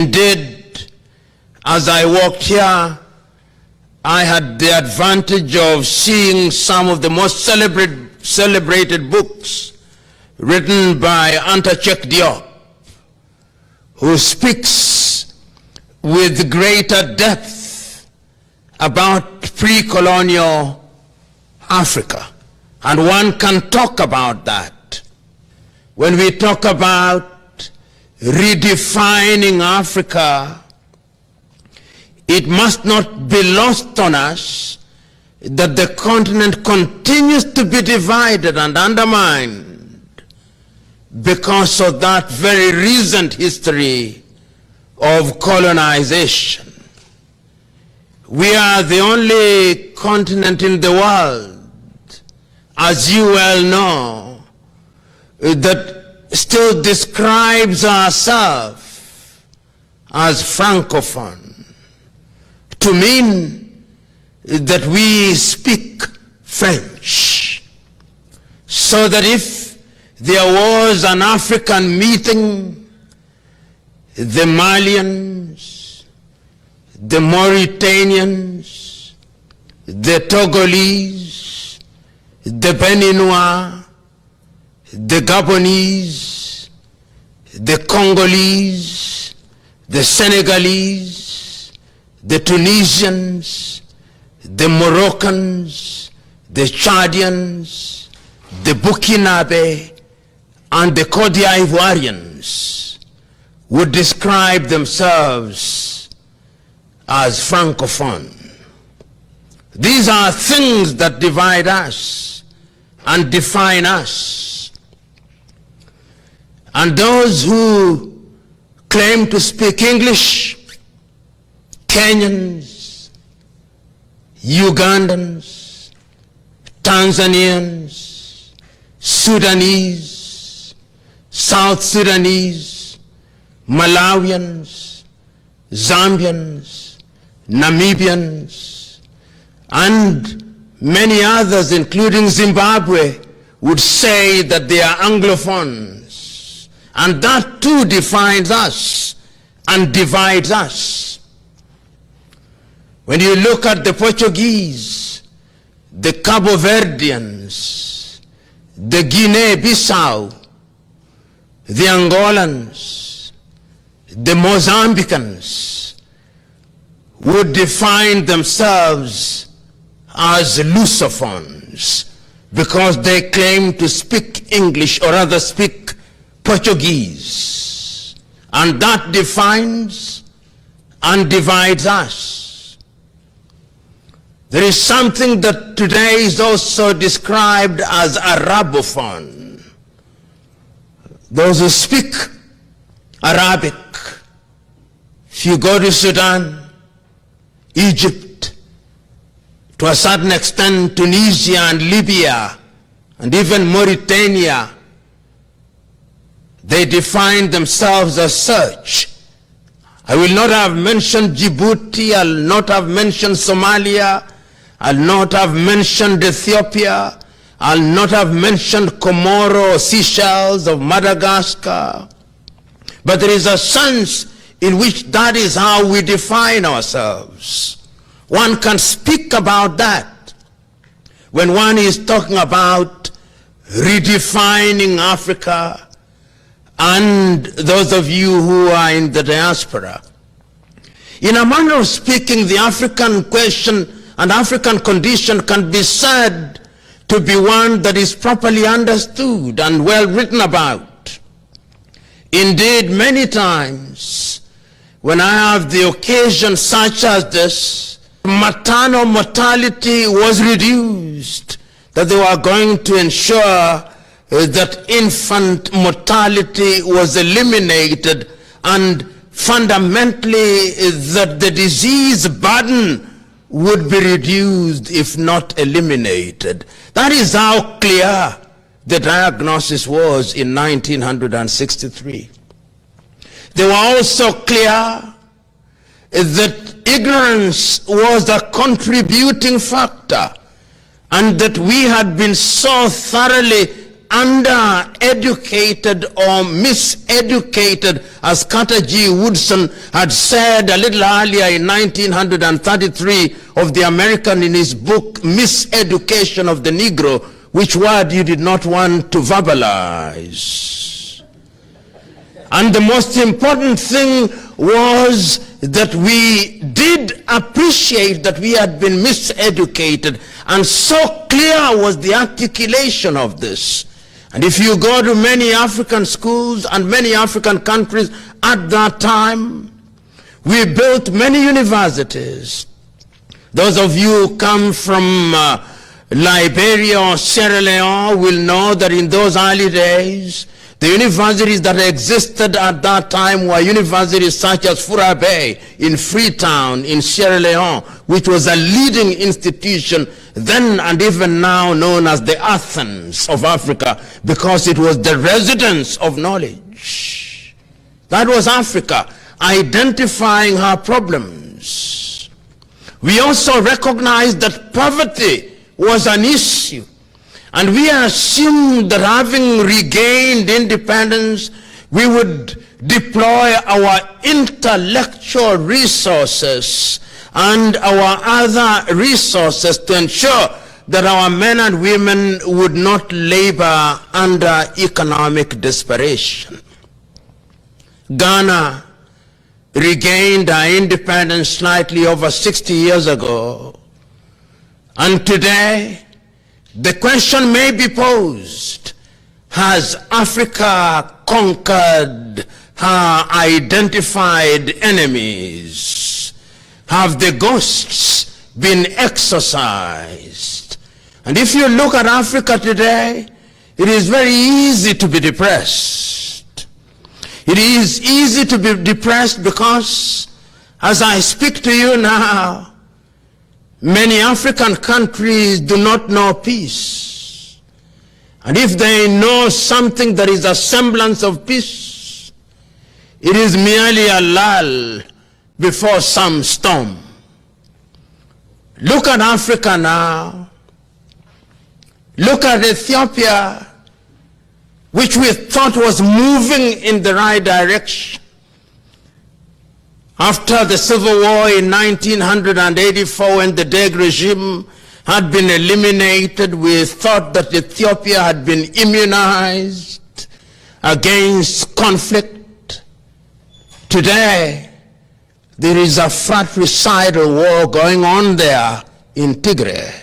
Indeed, as I walked here, I had the advantage of seeing some of the most celebrated books written by Anta Cheikh Diop, who speaks with greater depth about pre-colonial Africa. And one can talk about that. When we talk about redefining Africa, it must not be lost on us that the continent continues to be divided and undermined because of that very recent history of colonization. We are the only continent in the world, as you well know, that still describes ourselves as Francophone, to mean that we speak French, so that if there was an African meeting, the Malians, the Mauritanians, the Togolese, the Beninois, the Gabonese, the Congolese, the Senegalese, the Tunisians, the Moroccans, the Chadians, the Burkinabe, and the Cote d'Ivoirians would describe themselves as Francophone. These are things that divide us and define us. And those who claim to speak English, Kenyans, Ugandans, Tanzanians, Sudanese, South Sudanese, Malawians, Zambians, Namibians, and many others, including Zimbabwe, would say that they are Anglophones. And that too defines us and divides us. When you look at the Portuguese, the Cabo Verdeans, the Guinea-Bissau, the Angolans, the Mozambicans would define themselves as Lusophones because they claim to speak English, or rather speak Portuguese. And that defines and divides us. There is something that today is also described as Arabophone. Those who speak Arabic. If you go to Sudan, Egypt, to a certain extent Tunisia and Libya, and even Mauritania, they define themselves as such. I will not have mentioned Djibouti, I'll not have mentioned Somalia, I'll not have mentioned Ethiopia, I'll not have mentioned Comoro or Seychelles or Madagascar. But there is a sense in which that is how we define ourselves. One can speak about that when one is talking about redefining Africa. And those of you who are in the diaspora, in a manner of speaking, the African question and African condition can be said to be one that is properly understood and well written about. Indeed, many times when I have the occasion such as this, maternal mortality was reduced, that they were going to ensure that infant mortality was eliminated, and fundamentally that the disease burden would be reduced if not eliminated. That is how clear the diagnosis was in 1963. They were also clear that ignorance was a contributing factor, and that we had been so thoroughly undereducated or miseducated, as Carter G. Woodson had said a little earlier in 1933 of the American in his book, Miseducation of the Negro, which word you did not want to verbalize. And the most important thing was that we did appreciate that we had been miseducated, and so clear was the articulation of this. And if you go to many African schools and many African countries at that time, we built many universities. Those of you who come from Liberia or Sierra Leone will know that in those early days, the universities that existed at that time were universities such as Fura Bay in Freetown in Sierra Leone, which was a leading institution then and even now known as the Athens of Africa, because it was the residence of knowledge. That was Africa, identifying her problems. We also recognized that poverty was an issue. And we assumed that having regained independence, we would deploy our intellectual resources and our other resources to ensure that our men and women would not labor under economic desperation. Ghana regained our independence slightly over 60 years ago. And today, the question may be posed, has Africa conquered her identified enemies? Have the ghosts been exorcised? And if you look at Africa today, it is very easy to be depressed. It is easy to be depressed because, as I speak to you now, many African countries do not know peace. And if they know something that is a semblance of peace, it is merely a lull before some storm. Look at Africa now. Look at Ethiopia, which we thought was moving in the right direction. After the civil war in 1984, when the Derg regime had been eliminated, we thought that Ethiopia had been immunized against conflict. Today, there is a fratricidal war going on there in Tigray.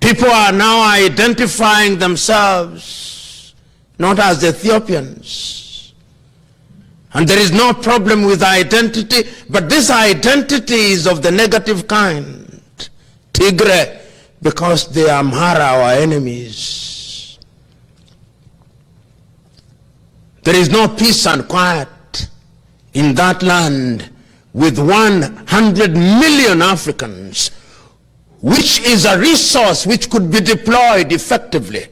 People are now identifying themselves not as Ethiopians. And there is no problem with identity, but this identity is of the negative kind. Tigray, because they are Amhara, our enemies. There is no peace and quiet in that land with 100 million Africans, which is a resource which could be deployed effectively.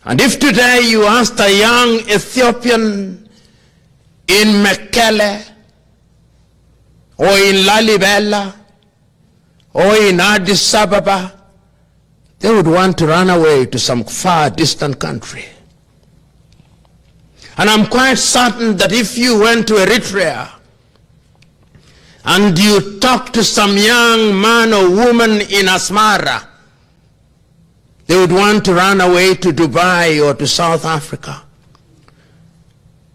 And if today you asked a young Ethiopian in Mekelle, or in Lalibela, or in Addis Ababa, they would want to run away to some far distant country. And I'm quite certain that if you went to Eritrea and you talked to some young man or woman in Asmara, they would want to run away to Dubai or to South Africa.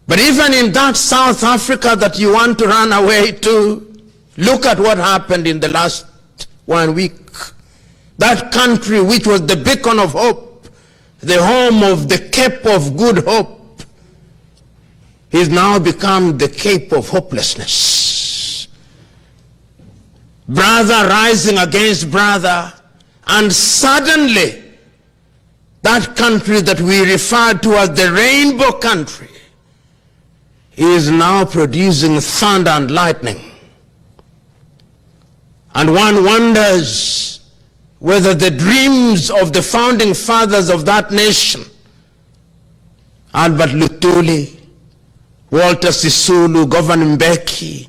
But even in that South Africa that you want to run away to, look at what happened in the last 1 week. That country which was the beacon of hope, the home of the Cape of Good Hope, is now become the Cape of Hopelessness. Brother rising against brother, and suddenly that country that we referred to as the rainbow country is now producing thunder and lightning. And one wonders whether the dreams of the founding fathers of that nation, Albert Lutuli, Walter Sisulu, Govan Mbeki,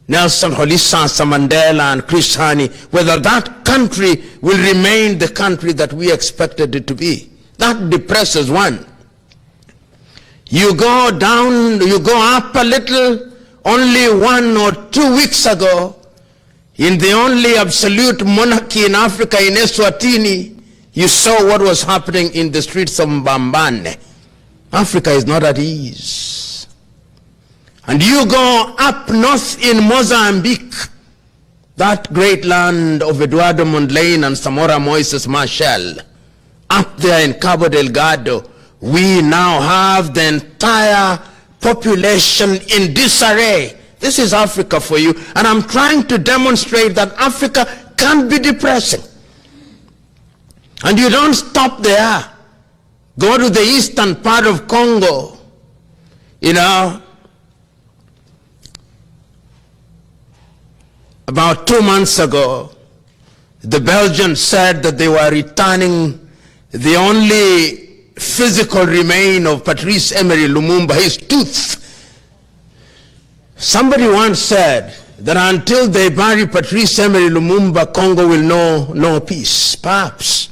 Nelson Rolihlahla Mandela, and Chris Hani, whether that country will remain the country that we expected it to be. That depresses one. You go down, you go up a little. Only 1 or 2 weeks ago, in the only absolute monarchy in Africa, in Eswatini, you saw what was happening in the streets of Mbambane. Africa is not at ease. And you go up north in Mozambique, that great land of Eduardo Mondlane and Samora Moises Machel. Up there in Cabo Delgado, we now have the entire population in disarray. This is Africa for you. And I'm trying to demonstrate that Africa can be depressing. And you don't stop there. Go to the eastern part of Congo. You know, about 2 months ago, the Belgians said that they were returning the only physical remain of Patrice Emery Lumumba, his tooth. Somebody once said that until they bury Patrice Emery Lumumba, Congo will know no peace. Perhaps.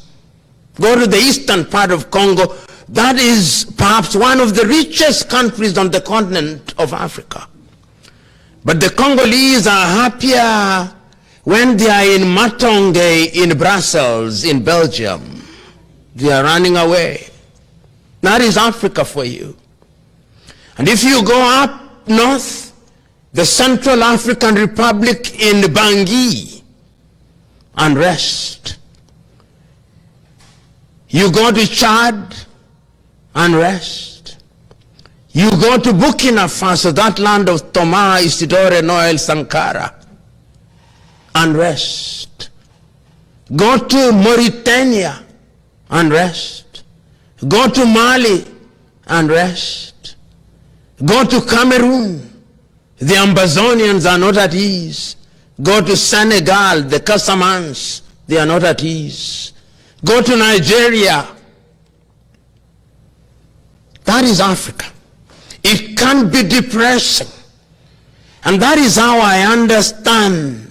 Go to the eastern part of Congo. That is perhaps one of the richest countries on the continent of Africa. But the Congolese are happier when they are in Matonge in Brussels, in Belgium. They are running away. That is Africa for you. And if you go up north, the Central African Republic in Bangui, unrest. You go to Chad, unrest. You go to Burkina Faso, that land of Thomas Isidore Noel Sankara, unrest. Go to Mauritania, unrest. Go to Mali, unrest. Go to Cameroon, the Ambazonians are not at ease. Go to Senegal, the Casamance, they are not at ease. Go to Nigeria. That is Africa. It can be depressing. And that is how I understand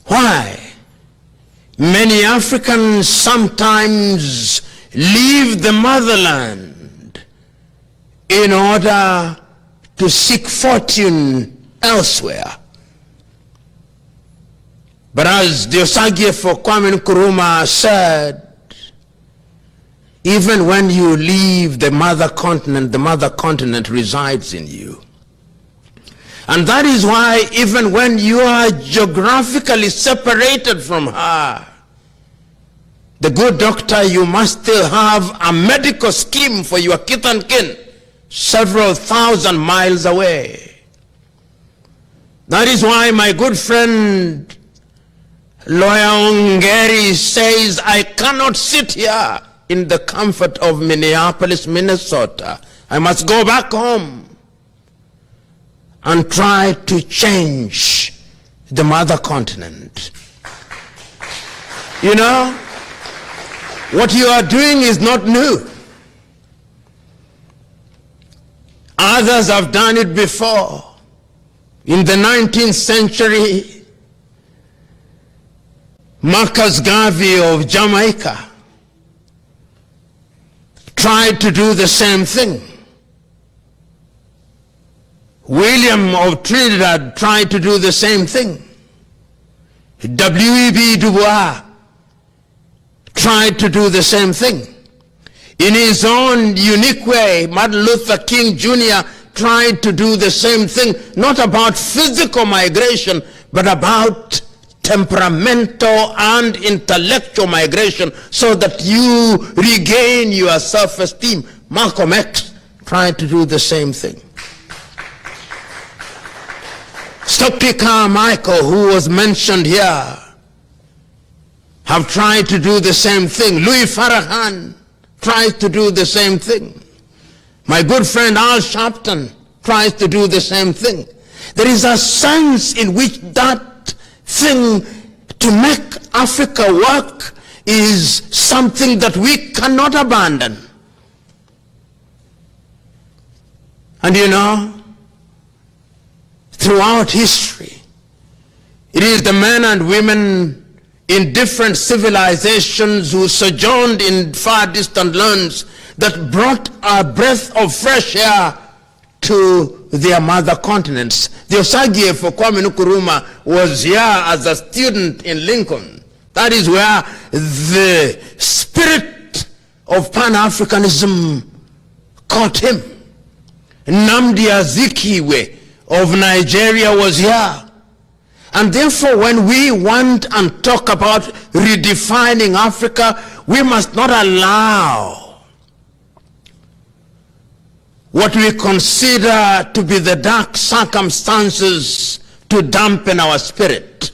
why many Africans sometimes leave the motherland in order to seek fortune elsewhere. But as the Osagyefo Kwame Nkrumah said, even when you leave the mother continent resides in you. And that is why even when you are geographically separated from her, the good doctor, you must still have a medical scheme for your kith and kin several thousand miles away. That is why my good friend Lawyer Ongeri says, I cannot sit here in the comfort of Minneapolis, Minnesota. I must go back home and try to change the mother continent. You know, what you are doing is not new. Others have done it before. In the 19th century, Marcus Garvey of Jamaica tried to do the same thing. William of Trinidad tried to do the same thing. W.E.B. Du Bois tried to do the same thing. In his own unique way, Martin Luther King Jr. tried to do the same thing, not about physical migration, but about temperamental and intellectual migration so that you regain your self-esteem. Malcolm X tried to do the same thing. Stokely Carmichael, who was mentioned here, have tried to do the same thing. Louis Farrakhan tries to do the same thing. My good friend Al Sharpton tries to do the same thing. There is a sense in which that thing to make Africa work is something that we cannot abandon. And you know, throughout history, it is the men and women in different civilizations, who sojourned in far distant lands, that brought a breath of fresh air to their mother continents. The Osagie for Kwame Nkrumah was here as a student in Lincoln. That is where the spirit of Pan-Africanism caught him. Nnamdi Azikiwe of Nigeria was here. And therefore, when we want and talk about redefining Africa, we must not allow what we consider to be the dark circumstances to dampen our spirit.